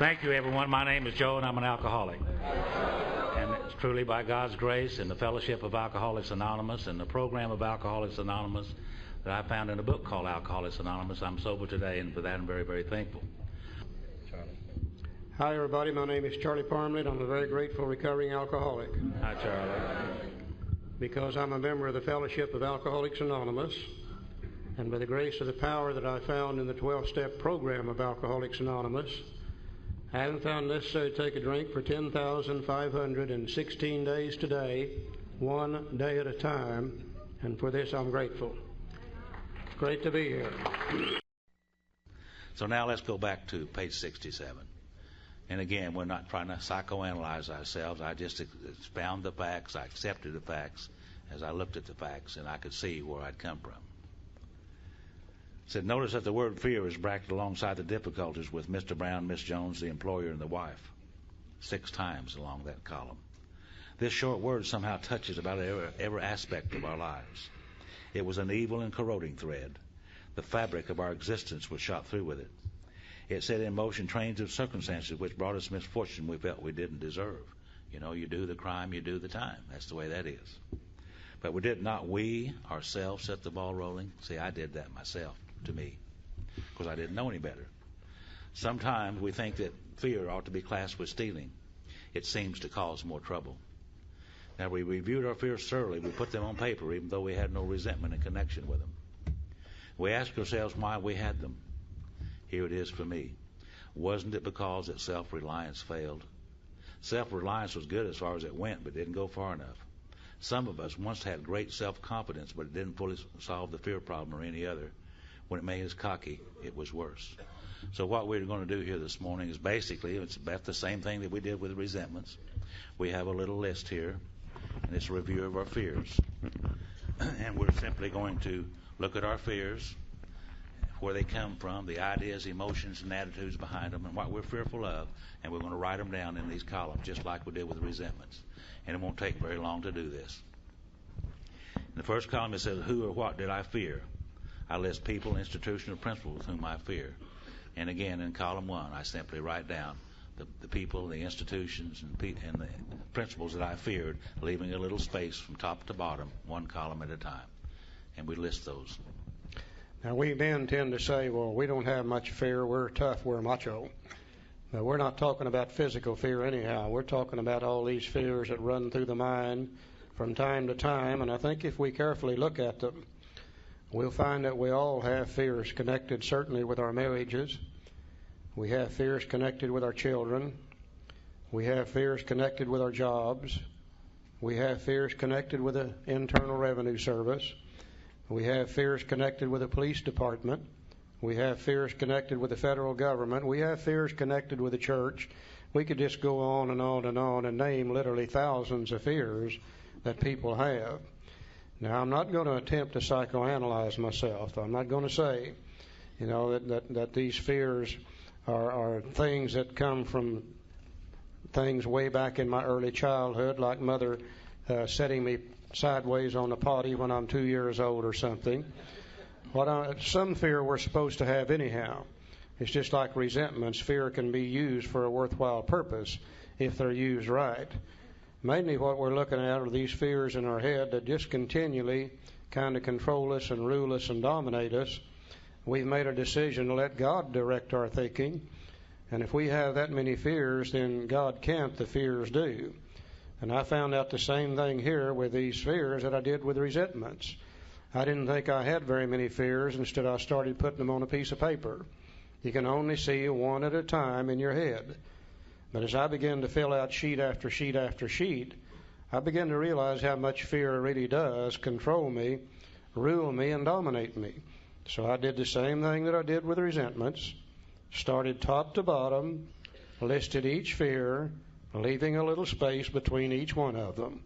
Thank you, everyone. My name is Joe, and I'm an alcoholic. And it's truly by God's grace and the fellowship of Alcoholics Anonymous and the program of Alcoholics Anonymous that I found in a book called Alcoholics Anonymous. I'm sober today, and for that I'm very, very thankful. Charlie. Hi, everybody. My name is Charlie Parmlett. I'm a very grateful recovering alcoholic. Hi, Charlie. Because I'm a member of the fellowship of Alcoholics Anonymous, and by the grace of the power that I found in the 12-step program of Alcoholics Anonymous, I haven't found it necessary to take a drink for 10,516 days today, one day at a time, and for this I'm grateful. It's great to be here. So now let's go back to page 67. And again, we're not trying to psychoanalyze ourselves. I just expound the facts. I accepted the facts as I looked at the facts, and I could see where I'd come from. It said, notice that the word fear is bracketed alongside the difficulties with Mr. Brown, Miss Jones, the employer, and the wife, 6 times along that column. This short word somehow touches about every aspect of our lives. It was an evil and corroding thread. The fabric of our existence was shot through with it. It set in motion trains of circumstances which brought us misfortune we felt we didn't deserve. You know, you do the crime, you do the time. That's the way that is. But we did not we ourselves set the ball rolling. See, I did that myself. To me, because I didn't know any better. Sometimes we think that fear ought to be classed with stealing. It seems to cause more trouble. Now, we reviewed our fears thoroughly. We put them on paper, even though we had no resentment in connection with them. We asked ourselves why we had them. Here it is for me. Wasn't it because that self-reliance failed? Self-reliance was good as far as it went, but didn't go far enough. Some of us once had great self-confidence, but it didn't fully solve the fear problem or any other. When it made us cocky, it was worse. So what we're going to do here this morning is basically, it's about the same thing that we did with resentments. We have a little list here, and it's a review of our fears. And we're simply going to look at our fears, where they come from, the ideas, emotions, and attitudes behind them, and what we're fearful of, and we're going to write them down in these columns, just like we did with resentments. And it won't take very long to do this. In the first column, it says, who or what did I fear? I list people, institutions, or principles whom I fear. And again, in column 1, I simply write down the people, the institutions, and the principles that I feared, leaving a little space from top to bottom, one column at a time. And we list those. Now, we men tend to say, well, we don't have much fear. We're tough. We're macho. Now, we're not talking about physical fear anyhow. We're talking about all these fears that run through the mind from time to time. And I think if we carefully look at them, we'll find that we all have fears connected certainly with our marriages. We have fears connected with our children. We have fears connected with our jobs. We have fears connected with the Internal Revenue Service. We have fears connected with the police department. We have fears connected with the federal government. We have fears connected with the church. We could just go on and on and on and name literally thousands of fears that people have. Now, I'm not going to attempt to psychoanalyze myself. I'm not going to say, you know, that these fears are things that come from things way back in my early childhood, like mother setting me sideways on the potty when I'm 2 years old or something. Some fear we're supposed to have anyhow. It's just like resentments. Fear can be used for a worthwhile purpose if they're used right. Mainly what we're looking at are these fears in our head that just continually kind of control us and rule us and dominate us. We've made a decision to let God direct our thinking. And if we have that many fears, then God can't, the fears do. And I found out the same thing here with these fears that I did with resentments. I didn't think I had very many fears. Instead, I started putting them on a piece of paper. You can only see one at a time in your head. But as I began to fill out sheet after sheet after sheet, I began to realize how much fear really does control me, rule me, and dominate me. So I did the same thing that I did with resentments, started top to bottom, listed each fear, leaving a little space between each one of them.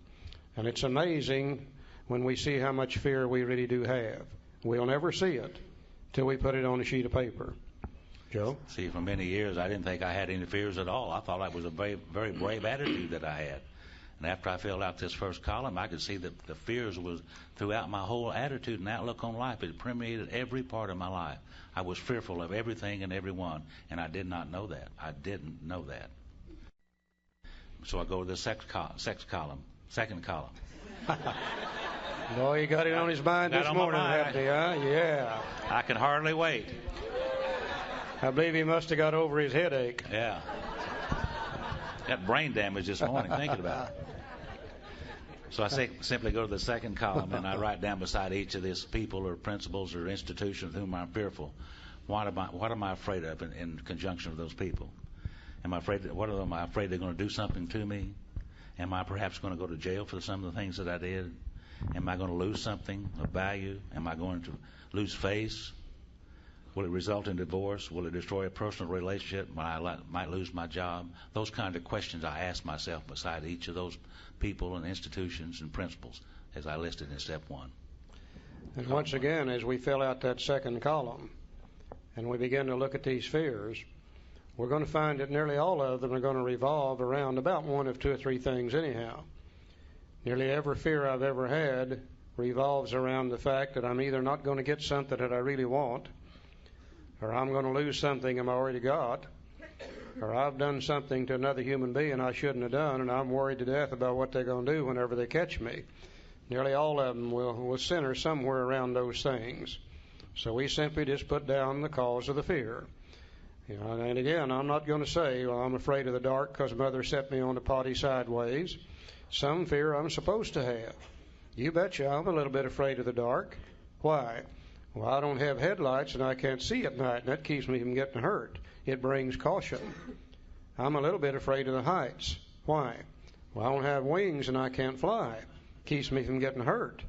And it's amazing when we see how much fear we really do have. We'll never see it till we put it on a sheet of paper. Joe? See, for many years, I didn't think I had any fears at all. I thought it was a very, very brave attitude that I had. And after I filled out this first column, I could see that the fears was throughout my whole attitude and outlook on life. It permeated every part of my life. I was fearful of everything and everyone, and I did not know that. I didn't know that. So I go to the second column. Boy, he got it on his mind this morning, hadn't he, huh? Yeah. I can hardly wait. I believe he must have got over his headache. Yeah. Got brain damage this morning thinking about it. So I simply go to the second column and I write down beside each of these people or principles or institutions of whom I'm fearful. What am I afraid of in conjunction with those people? Am I afraid they're going to do something to me? Am I perhaps going to go to jail for some of the things that I did? Am I going to lose something of value? Am I going to lose face? Will it result in divorce? Will it destroy a personal relationship? Might lose my job? Those kind of questions I ask myself beside each of those people and institutions and principles as I listed in step 1. And once again, as we fill out that second column and we begin to look at these fears, we're going to find that nearly all of them are going to revolve around about one of 2 or 3 things anyhow. Nearly every fear I've ever had revolves around the fact that I'm either not going to get something that I really want, or I'm going to lose something I've already got, or I've done something to another human being I shouldn't have done, and I'm worried to death about what they're going to do whenever they catch me. Nearly all of them will center somewhere around those things. So we simply just put down the cause of the fear. And again, I'm not going to say, well, I'm afraid of the dark because Mother set me on the potty sideways. Some fear I'm supposed to have. You betcha I'm a little bit afraid of the dark. Why? Well, I don't have headlights and I can't see at night, and that keeps me from getting hurt. It brings caution. I'm a little bit afraid of the heights. Why? Well, I don't have wings and I can't fly. Keeps me from getting hurt.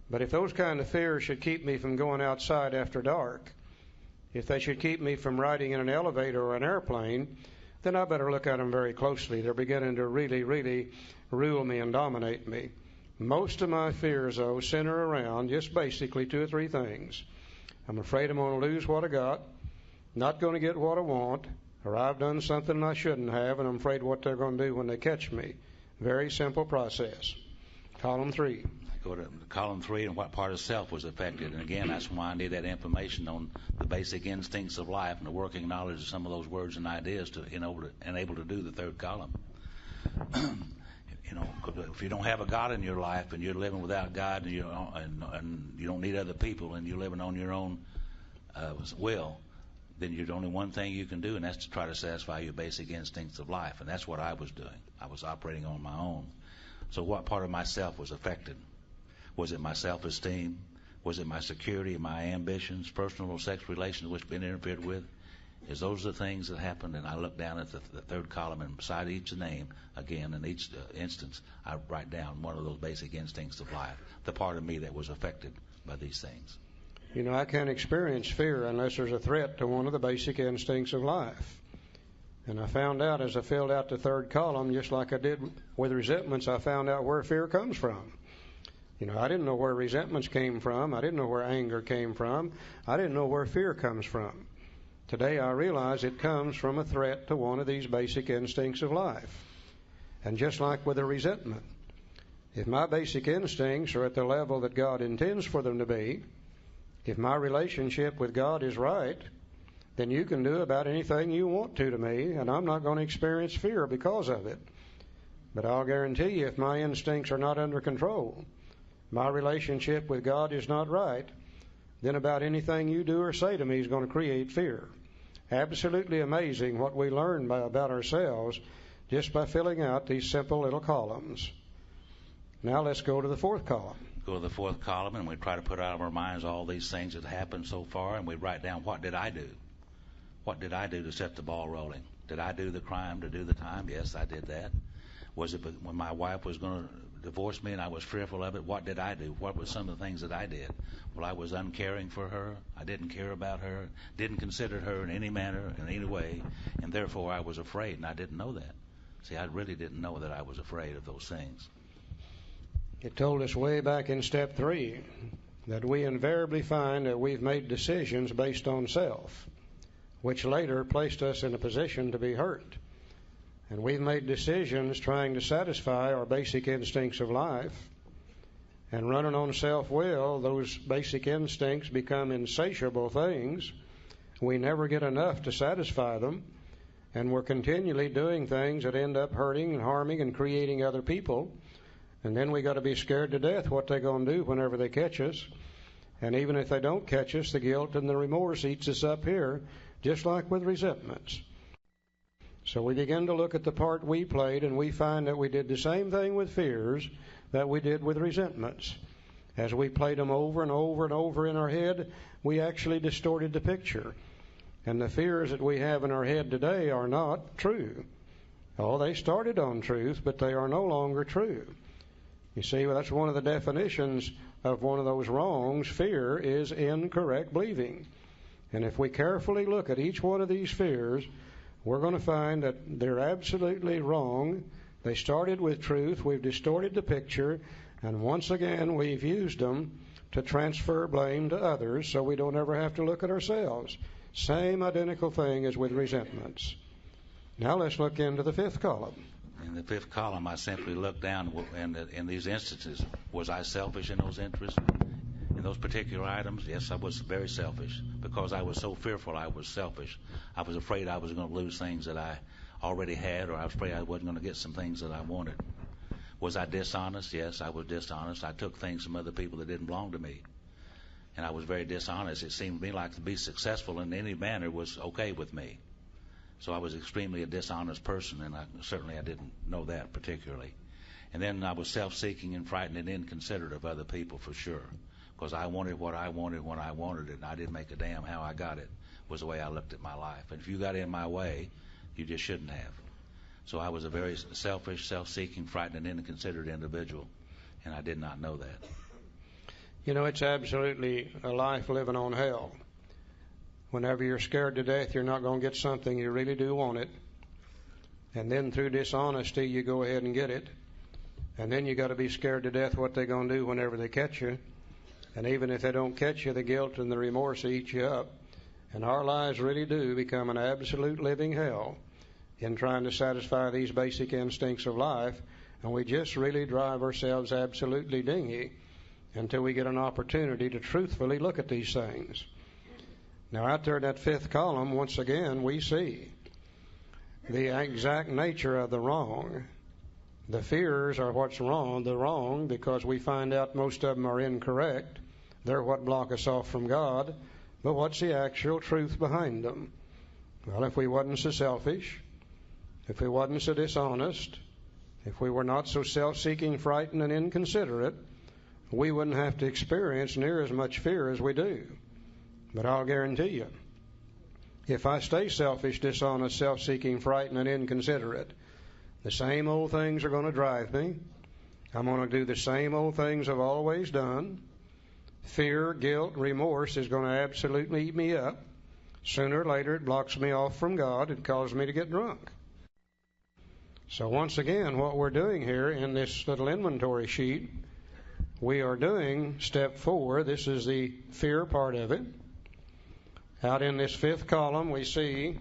But if those kind of fears should keep me from going outside after dark, if they should keep me from riding in an elevator or an airplane, then I better look at them very closely. They're beginning to really, really rule me and dominate me. Most of my fears, though, center around just basically 2 or 3 things. I'm afraid I'm going to lose what I got, not going to get what I want, or I've done something I shouldn't have, and I'm afraid what they're going to do when they catch me. Very simple process. Column 3. Go to column 3 and what part of self was affected. And again, that's why I need that information on the basic instincts of life and the working knowledge of some of those words and ideas to enable to do the third column. If you don't have a God in your life and you're living without God and you don't need other people and you're living on your own will, then there's only one thing you can do, and that's to try to satisfy your basic instincts of life. And that's what I was doing. I was operating on my own. So what part of myself was affected? Was it my self-esteem? Was it my security, my ambitions, personal or sex relations which have been interfered with? Those are the things that happened, and I look down at the third column, and beside each name, again, in each instance, I write down one of those basic instincts of life, the part of me that was affected by these things. I can't experience fear unless there's a threat to one of the basic instincts of life. And I found out as I filled out the third column, just like I did with resentments, I found out where fear comes from. I didn't know where resentments came from. I didn't know where anger came from. I didn't know where fear comes from. Today I realize it comes from a threat to one of these basic instincts of life. And just like with a resentment, if my basic instincts are at the level that God intends for them to be, if my relationship with God is right, then you can do about anything you want to me, and I'm not going to experience fear because of it. But I'll guarantee you, if my instincts are not under control, my relationship with God is not right, then about anything you do or say to me is going to create fear. Absolutely amazing what we learn about ourselves just by filling out these simple little columns. Now let's go to the fourth column. Go to the fourth column, and we try to put out of our minds all these things that happened so far, and we write down, what did I do? What did I do to set the ball rolling? Did I do the crime to do the time? Yes, I did that. Was it when my wife was going to divorce me and I was fearful of it? What did I do? What were some of the things that I did? Well, I was uncaring for her. I didn't care about her, didn't consider her in any manner, in any way, and therefore I was afraid, and I didn't know that. See, I really didn't know that I was afraid of those things. It told us way back in step 3 that we invariably find that we've made decisions based on self, which later placed us in a position to be hurt. And we've made decisions trying to satisfy our basic instincts of life. And running on self-will, those basic instincts become insatiable things. We never get enough to satisfy them. And we're continually doing things that end up hurting and harming and creating other people. And then we got to be scared to death what they're going to do whenever they catch us. And even if they don't catch us, the guilt and the remorse eats us up here, just like with resentments. So we begin to look at the part we played, and we find that we did the same thing with fears that we did with resentments. As we played them over and over and over in our head, we actually distorted the picture. And the fears that we have in our head today are not true. Oh, they started on truth, but they are no longer true. You see, well, that's one of the definitions of one of those wrongs. Fear is incorrect believing. And if we carefully look at each one of these fears, we're going to find that they're absolutely wrong. They started with truth. We've distorted the picture. And once again, we've used them to transfer blame to others so we don't ever have to look at ourselves. Same identical thing as with resentments. Now let's look into the fifth column. In the fifth column, I simply looked down, and in these instances, was I selfish in those interests? In those particular items, yes, I was very selfish. Because I was so fearful, I was selfish. I was afraid I was going to lose things that I already had, or I was afraid I wasn't going to get some things that I wanted. Was I dishonest? Yes, I was dishonest. I took things from other people that didn't belong to me. And I was very dishonest. It seemed to me like to be successful in any manner was okay with me. So I was extremely a dishonest person, and I didn't know that particularly. And then I was self-seeking and frightened and inconsiderate of other people for sure, because I wanted what I wanted when I wanted it, and I didn't make a damn how I got it, was the way I looked at my life. And if you got in my way, you just shouldn't have. So I was a very selfish, self-seeking, frightened, and inconsiderate individual, and I did not know that. You know, it's absolutely a life living on hell. Whenever you're scared to death, you're not going to get something, you really do want it. And then through dishonesty, you go ahead and get it. And then you got to be scared to death what they're going to do whenever they catch you. And even if they don't catch you, the guilt and the remorse eat you up. And our lives really do become an absolute living hell in trying to satisfy these basic instincts of life. And we just really drive ourselves absolutely dingy until we get an opportunity to truthfully look at these things. Now, out there in that fifth column, once again, we see the exact nature of the wrong. The fears are what's wrong, the wrong, because we find out most of them are incorrect. They're what block us off from God. But what's the actual truth behind them? Well, if we wasn't so selfish, if we wasn't so dishonest, if we were not so self-seeking, frightened, and inconsiderate, we wouldn't have to experience near as much fear as we do. But I'll guarantee you, if I stay selfish, dishonest, self-seeking, frightened, and inconsiderate, the same old things are going to drive me. I'm going to do the same old things I've always done. Fear, guilt, remorse is going to absolutely eat me up. Sooner or later, it blocks me off from God. It causes me to get drunk. So once again, what we're doing here in this little inventory sheet, we are doing step 4. This is the fear part of it. Out in this fifth column, we see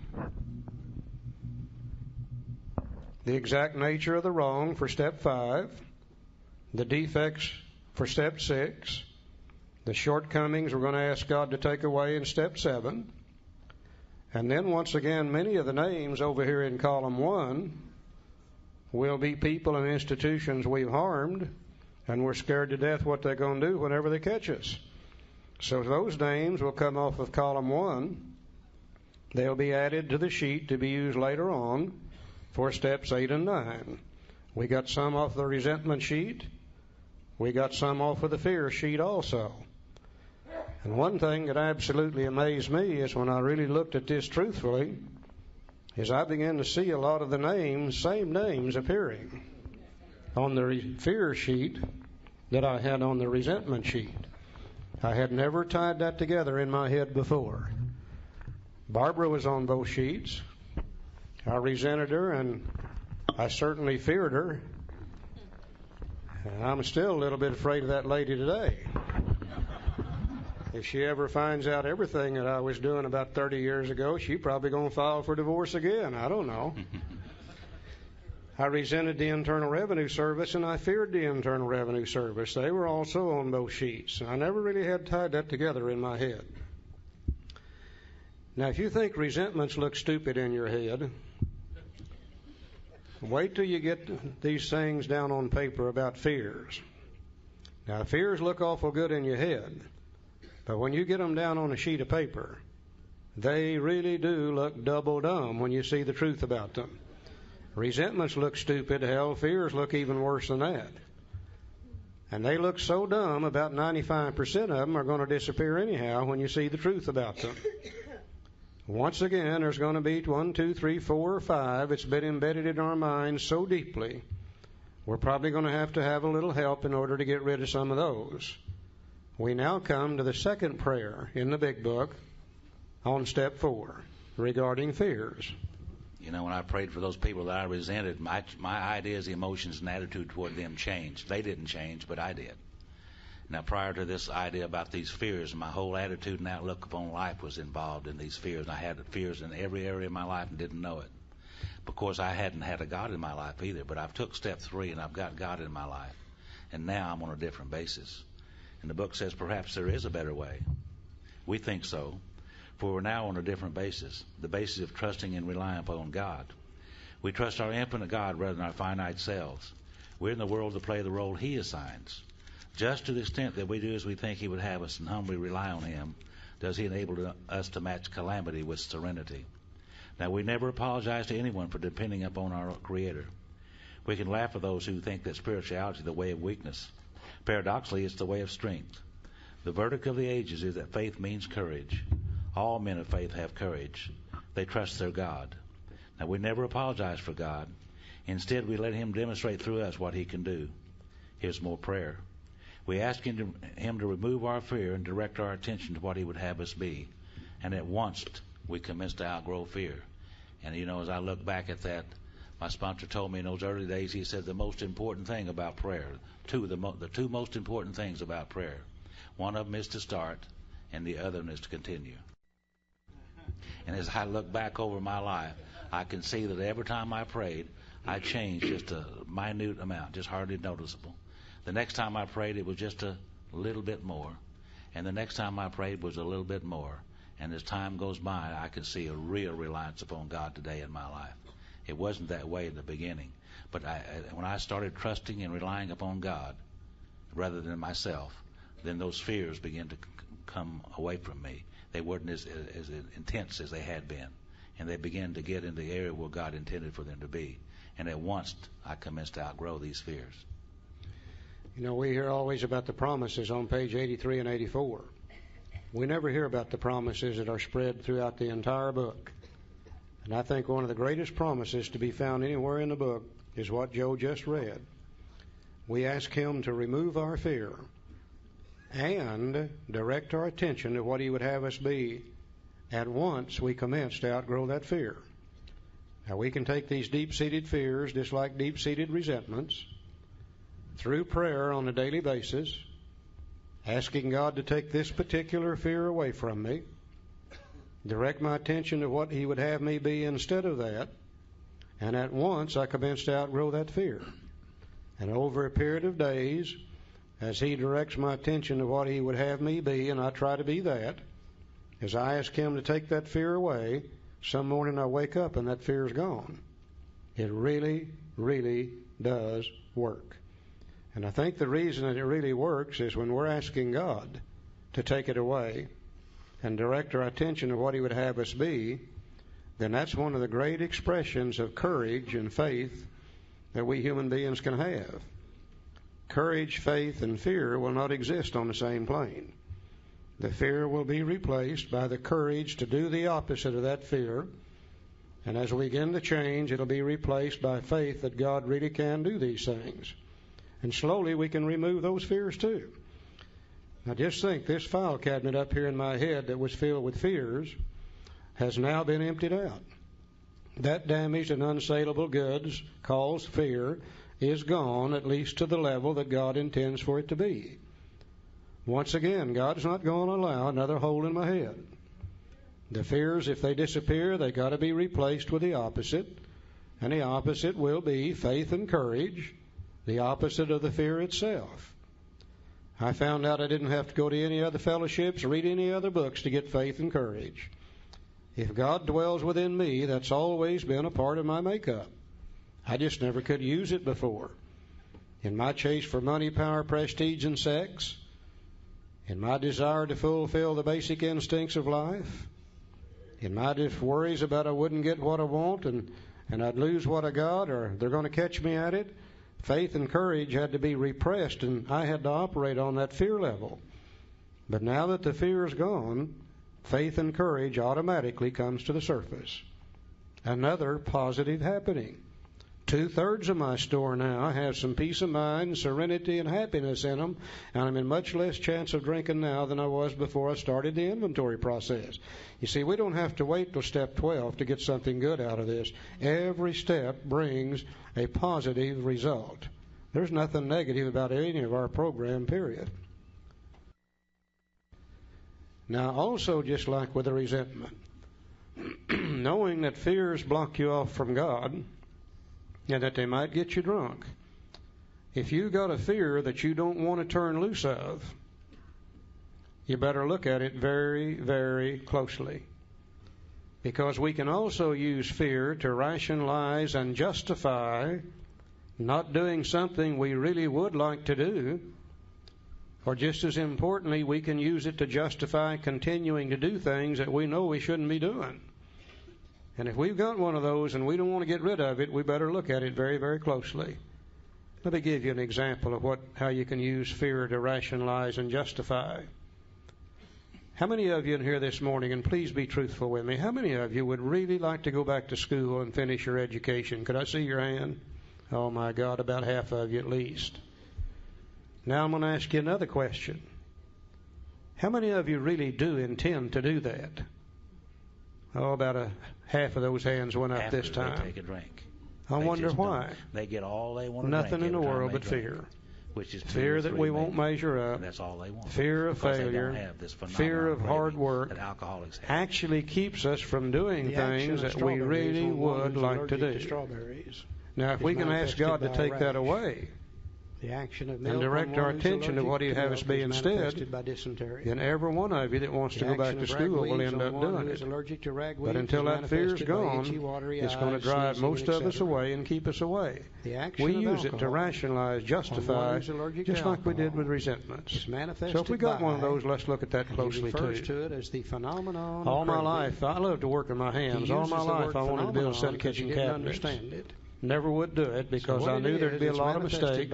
the exact nature of the wrong for step 5, the defects for step 6, the shortcomings we're going to ask God to take away in step 7, and then once again, many of the names over here in column 1 will be people and institutions we've harmed, and we're scared to death what they're going to do whenever they catch us. So those names will come off of column 1. They'll be added to the sheet to be used later on for steps 8 and 9. We got some off the resentment sheet. We got some off of the fear sheet also. And one thing that absolutely amazed me is when I really looked at this truthfully, is I began to see a lot of the names, same names appearing on the fear sheet that I had on the resentment sheet. I had never tied that together in my head before. Barbara was on both sheets. I resented her, and I certainly feared her. And I'm still a little bit afraid of that lady today. If she ever finds out everything that I was doing about 30 years ago, she's probably going to file for divorce again. I don't know. I resented the Internal Revenue Service, and I feared the Internal Revenue Service. They were also on those sheets. I never really had tied that together in my head. Now, if you think resentments look stupid in your head, wait till you get these things down on paper about fears. Now, fears look awful good in your head, but when you get them down on a sheet of paper, they really do look double dumb when you see the truth about them. Resentments look stupid. Hell, fears look even worse than that. And they look so dumb, about 95% of them are going to disappear anyhow when you see the truth about them. Once again, there's going to be 1, 2, 3, 4, or 5. It's been embedded in our minds so deeply, we're probably going to have a little help in order to get rid of some of those. We now come to the second prayer in the big book on step 4 regarding fears. You know, when I prayed for those people that I resented, my ideas, emotions, and attitude toward them changed. They didn't change, but I did. Now, prior to this idea about these fears, my whole attitude and outlook upon life was involved in these fears. I had fears in every area of my life and didn't know it. Because I hadn't had a God in my life either. But I've took step 3 and I've got God in my life. And now I'm on a different basis. And the book says perhaps there is a better way. We think so. For we're now on a different basis. The basis of trusting and relying upon God. We trust our infinite God rather than our finite selves. We're in the world to play the role He assigns. Just to the extent that we do as we think He would have us and humbly rely on Him, does He enable us to match calamity with serenity. Now, we never apologize to anyone for depending upon our Creator. We can laugh at those who think that spirituality is the way of weakness. Paradoxically, it's the way of strength. The verdict of the ages is that faith means courage. All men of faith have courage. They trust their God. Now, we never apologize for God. Instead, we let Him demonstrate through us what He can do. Here's more prayer. We ask Him to remove our fear and direct our attention to what He would have us be. And at once, we commence to outgrow fear. And, you know, as I look back at that, my sponsor told me in those early days, he said the most important thing about prayer, the two most important things about prayer, one of them is to start, and the other one is to continue. And as I look back over my life, I can see that every time I prayed, I changed just a minute amount, just hardly noticeable. The next time I prayed, it was just a little bit more. And the next time I prayed was a little bit more. And as time goes by, I can see a real reliance upon God today in my life. It wasn't that way in the beginning. But when I started trusting and relying upon God rather than myself, then those fears began to come away from me. They weren't as intense as they had been. And they began to get in the area where God intended for them to be. And at once, I commenced to outgrow these fears. You know, we hear always about the promises on page 83 and 84. We never hear about the promises that are spread throughout the entire book. And I think one of the greatest promises to be found anywhere in the book is what Joe just read. We ask Him to remove our fear and direct our attention to what He would have us be. At once, we commence to outgrow that fear. Now, we can take these deep-seated fears, just like deep-seated resentments, through prayer on a daily basis, asking God to take this particular fear away from me, direct my attention to what He would have me be instead of that, and at once I commence to outgrow that fear. And over a period of days, as He directs my attention to what He would have me be, and I try to be that, as I ask Him to take that fear away, some morning I wake up and that fear is gone. It really, really does work. And I think the reason that it really works is when we're asking God to take it away and direct our attention to what He would have us be, then that's one of the great expressions of courage and faith that we human beings can have. Courage, faith, and fear will not exist on the same plane. The fear will be replaced by the courage to do the opposite of that fear. And as we begin to change, it'll be replaced by faith that God really can do these things. And slowly we can remove those fears too. Now just think, this file cabinet up here in my head that was filled with fears has now been emptied out. That damaged and unsaleable goods called fear is gone, at least to the level that God intends for it to be. Once again, God's not going to allow another hole in my head. The fears, if they disappear, they got to be replaced with the opposite. And the opposite will be faith and courage, the opposite of the fear itself. I found out I didn't have to go to any other fellowships, read any other books to get faith and courage. If God dwells within me, that's always been a part of my makeup. I just never could use it before. In my chase for money, power, prestige, and sex, in my desire to fulfill the basic instincts of life, in my worries about I wouldn't get what I want and I'd lose what I got or they're going to catch me at it, faith and courage had to be repressed, and I had to operate on that fear level. But now that the fear is gone, faith and courage automatically comes to the surface. Another positive happening. 2/3 of my store now have some peace of mind, serenity, and happiness in them, and I'm in much less chance of drinking now than I was before I started the inventory process. You see, we don't have to wait till step 12 to get something good out of this. Every step brings a positive result. There's nothing negative about any of our program, period. Now, also, just like with the resentment, knowing that fears block you off from God, and that they might get you drunk. If you got a fear that you don't want to turn loose of, you better look at it very, very closely. Because we can also use fear to rationalize and justify not doing something we really would like to do, or just as importantly, we can use it to justify continuing to do things that we know we shouldn't be doing. And if we've got one of those and we don't want to get rid of it, we better look at it very, very closely. Let me give you an example of how you can use fear to rationalize and justify. How many of you in here this morning, and please be truthful with me, how many of you would really like to go back to school and finish your education? Could I see your hand? Oh, my God, about half of you at least. Now I'm going to ask you another question. How many of you really do intend to do that? Oh, about half of those hands went up this time. They take a drink. I wonder why. They get all they want to Nothing in the world but fear. Which is fear that we won't measure up. That's all they want. Fear of failure. Fear of hard work. That alcoholics have. Actually keeps us from doing things that we really would like to do. Now, if we can ask God to take that away, and direct our attention to what He'd have us be instead, then every one of you that wants to go back to school will end up doing it. But until that fear is gone, it's going to drive most of us away and keep us away. We use it to rationalize, justify, just like we did with resentments. So if we got one of those, let's look at that closely too. All my life, I love to work with my hands. All my life, I wanted to build a set of kitchen cabinets. Never would do it because I knew there'd be a lot of mistakes.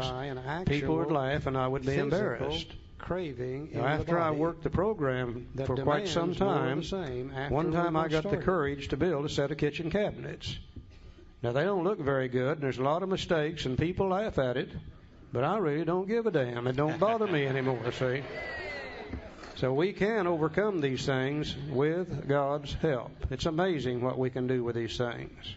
People would laugh and I would be embarrassed. After I worked the program for quite some time, one time I got the courage to build a set of kitchen cabinets. Now, they don't look very good, and there's a lot of mistakes, and people laugh at it, but I really don't give a damn. It don't bother me anymore, see? So we can overcome these things with God's help. It's amazing what we can do with these things.